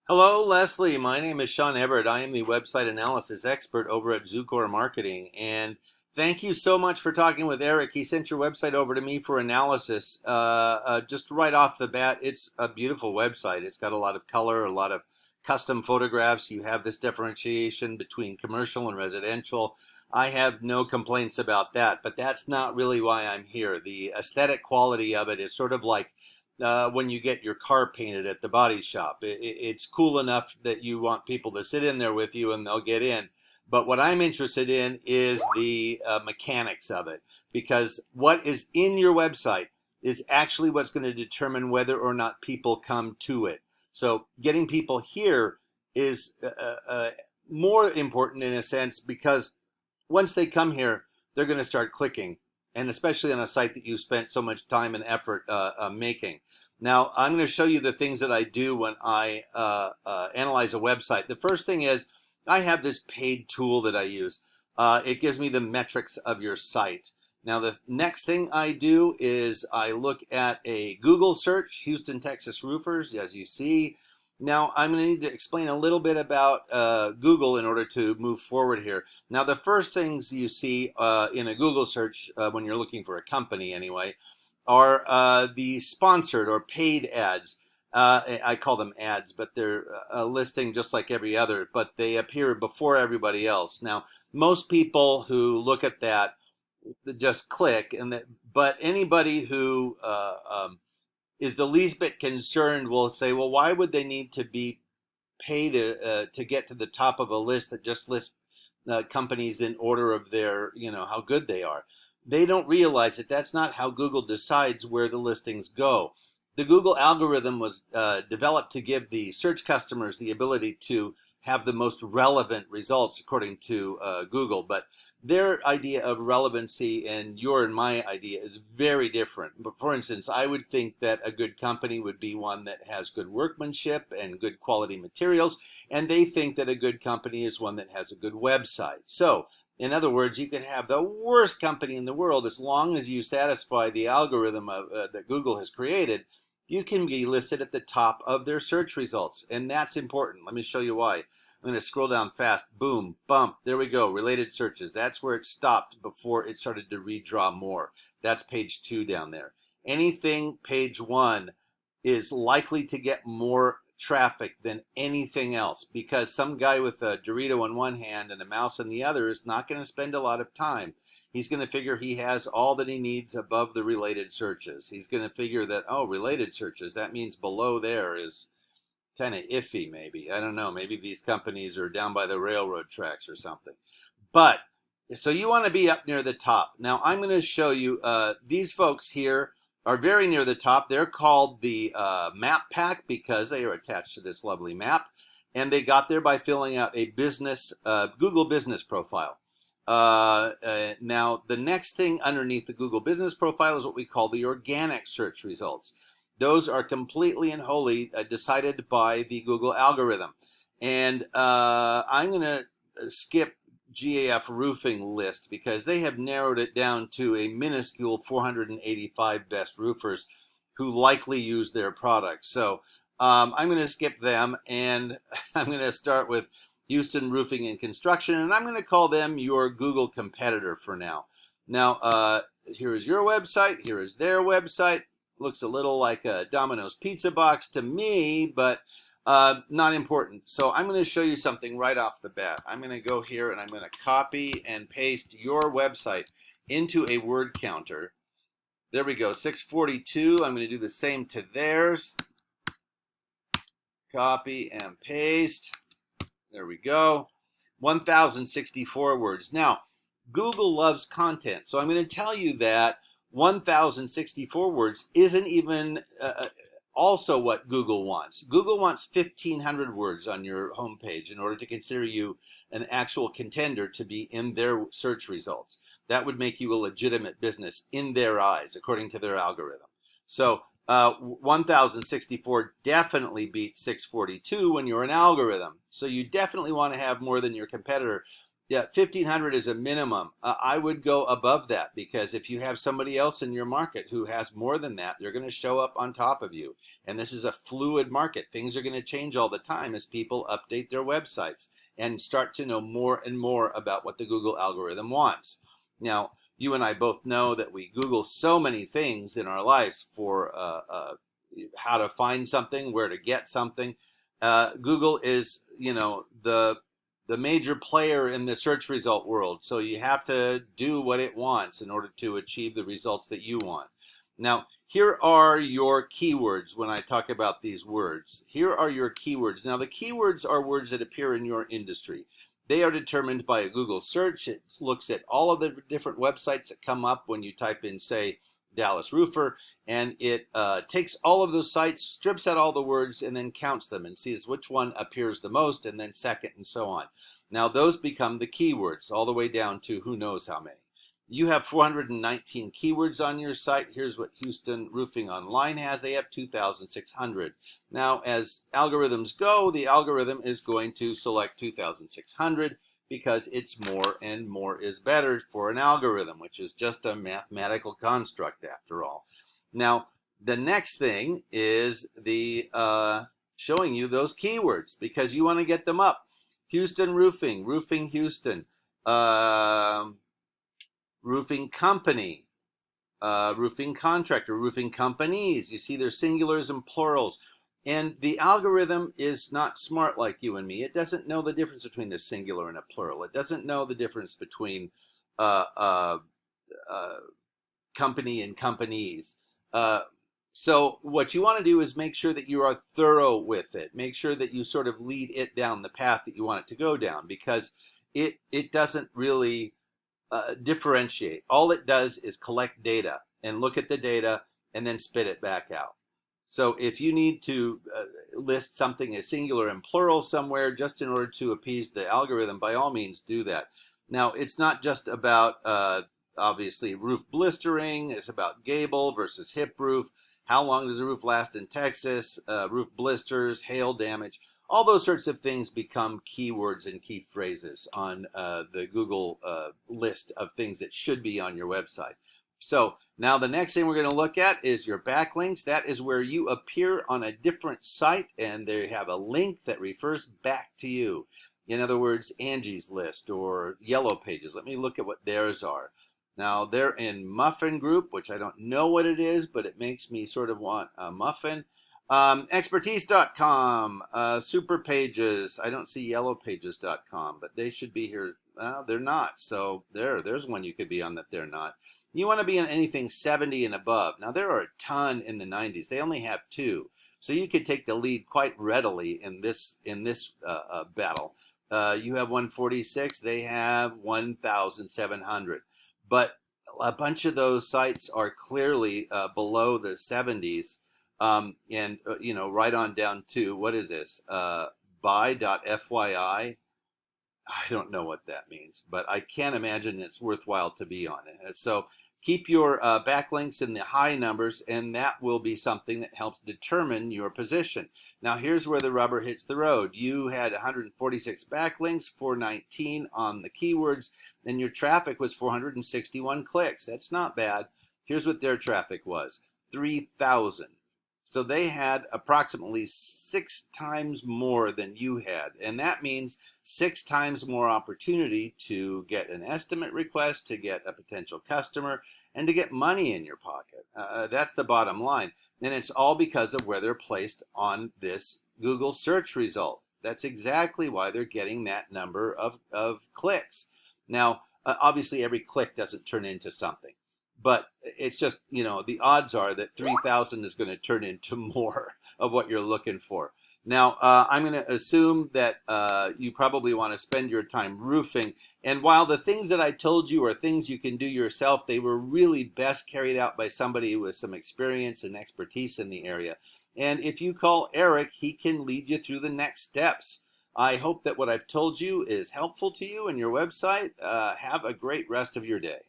Hello, Leslie. My name is Sean Everett. I am the website analysis expert over at Zucor Marketing. And thank you so much for talking with Eric. He sent your website over to me for analysis. Just right off the bat, it's a beautiful website. It's got a lot of color, a lot of custom photographs. You have this differentiation between commercial and residential. I have no complaints about that, but that's not really why I'm here. The aesthetic quality of it is sort of like when you get your car painted at the body shop. It's cool enough that you want people to sit in there with you and they'll get in. But what I'm interested in is the mechanics of it, because what is in your website is actually what's going to determine whether or not people come to it. So getting people here is more important in a sense, because once they come here, they're going to start clicking, and especially on a site that you spent so much time and effort making. Now, I'm going to show you the things that I do when I analyze a website. The first thing is I have this paid tool that I use. It gives me the metrics of your site. Now, the next thing I do is I look at a Google search, Houston, Texas roofers, as you see. Now, I'm going to need to explain a little bit about Google in order to move forward here. Now, the first things you see in a Google search when you're looking for a company anyway are the sponsored or paid ads. I call them ads, but they're a listing just like every other, but they appear before everybody else. Now, most people who look at that just click, but anybody who is the least bit concerned will say, well, why would they need to be paid to get to the top of a list that just lists companies in order of their, how good they are? They don't realize that that's not how Google decides where the listings go. The Google algorithm was developed to give the search customers the ability to have the most relevant results according to Google, but their idea of relevancy and your and my idea is very different. But for instance, I would think that a good company would be one that has good workmanship and good quality materials, and they think that a good company is one that has a good website. So, in other words, you can have the worst company in the world, as long as you satisfy the algorithm that Google has created, you can be listed at the top of their search results. And that's important. Let me show you why. I'm going to scroll down fast. Boom, bump. There we go. Related searches. That's where it stopped before it started to redraw more. That's page 2 down there. Anything page 1 is likely to get more traffic than anything else, because some guy with a Dorito in one hand and a mouse in the other is not going to spend a lot of time. He's going to figure he has all that he needs above the related searches. He's going to figure that, oh, related searches, that means below there is kind of iffy, maybe. I don't know. Maybe these companies are down by the railroad tracks or something. But so you want to be up near the top. Now, I'm going to show you these folks here are very near the top. They're called the Map Pack because they are attached to this lovely map. And they got there by filling out a business Google business profile. Now, the next thing underneath the Google business profile is what we call the organic search results. Those are completely and wholly decided by the Google algorithm. And I'm going to skip GAF roofing list because they have narrowed it down to a minuscule 485 best roofers who likely use their products. So I'm going to skip them, and I'm going to start with Houston Roofing and Construction, and I'm going to call them your Google competitor for now. Now, here is your website. Here is their website. Looks a little like a Domino's pizza box to me, but not important. So I'm going to show you something right off the bat. I'm going to go here and I'm going to copy and paste your website into a word counter. There we go, 642. I'm going to do the same to theirs. Copy and paste. There we go. 1,064 words. Now, Google loves content, so I'm going to tell you that 1,064 words isn't even also what Google wants. Google wants 1,500 words on your homepage in order to consider you an actual contender to be in their search results. That would make you a legitimate business in their eyes, according to their algorithm. So 1,064 definitely beats 642 when you're an algorithm. So you definitely want to have more than your competitor Yeah, 1,500 is a minimum. I would go above that, because if you have somebody else in your market who has more than that, they're going to show up on top of you. And this is a fluid market. Things are going to change all the time as people update their websites and start to know more and more about what the Google algorithm wants. Now, you and I both know that we Google so many things in our lives for how to find something, where to get something. Google is, the major player in the search result world. So you have to do what it wants in order to achieve the results that you want. Now, here are your keywords when I talk about these words. Here are your keywords. Now, the keywords are words that appear in your industry. They are determined by a Google search. It looks at all of the different websites that come up when you type in, say, Dallas Roofer, and it takes all of those sites, strips out all the words, and then counts them and sees which one appears the most, and then second, and so on. Now those become the keywords, all the way down to who knows how many. You have 419 keywords on your site. Here's what Houston Roofing Online has. They have 2,600. Now, as algorithms go, the algorithm is going to select 2,600, because it's more, and more is better for an algorithm, which is just a mathematical construct after all. Now, the next thing is the showing you those keywords, because you want to get them up. Houston Roofing, Roofing Houston, roofing company, roofing contractor, roofing companies. You see there's singulars and plurals. And the algorithm is not smart like you and me. It doesn't know the difference between a singular and a plural. It doesn't know the difference between company and companies. So what you want to do is make sure that you are thorough with it. Make sure that you sort of lead it down the path that you want it to go down, because it doesn't really differentiate. All it does is collect data and look at the data and then spit it back out. So if you need to list something as singular and plural somewhere just in order to appease the algorithm, by all means do that. Now, it's not just about, obviously, roof blistering. It's about gable versus hip roof. How long does a roof last in Texas? Roof blisters, hail damage. All those sorts of things become keywords and key phrases on the Google list of things that should be on your website. So now the next thing we're going to look at is your backlinks. That is where you appear on a different site and they have a link that refers back to you. In other words, Angie's List or Yellow Pages. Let me look at what theirs are. Now they're in Muffin Group, which I don't know what it is, but it makes me sort of want a muffin. Expertise.com, Super Pages. I don't see yellowpages.com, but they should be here. Well, they're not. So there's one you could be on that they're not. You want to be on anything 70 and above. Now, there are a ton in the 90s. They only have 2. So you could take the lead quite readily in this battle. You have 146. They have 1,700. But a bunch of those sites are clearly below the 70s. And right on down to, what is this? Buy.fyi. I don't know what that means, but I can't imagine it's worthwhile to be on it. So keep your backlinks in the high numbers, and that will be something that helps determine your position. Now, here's where the rubber hits the road. You had 146 backlinks, 419 on the keywords, and your traffic was 461 clicks. That's not bad. Here's what their traffic was, 3,000. So they had approximately 6 times more than you had. And that means 6 times more opportunity to get an estimate request, to get a potential customer, and to get money in your pocket. That's the bottom line. And it's all because of where they're placed on this Google search result. That's exactly why they're getting that number of clicks. Now, obviously, every click doesn't turn into something. But it's just, the odds are that 3,000 is going to turn into more of what you're looking for. Now, I'm going to assume that you probably want to spend your time roofing. And while the things that I told you are things you can do yourself, they were really best carried out by somebody with some experience and expertise in the area. And if you call Eric, he can lead you through the next steps. I hope that what I've told you is helpful to you and your website. Have a great rest of your day.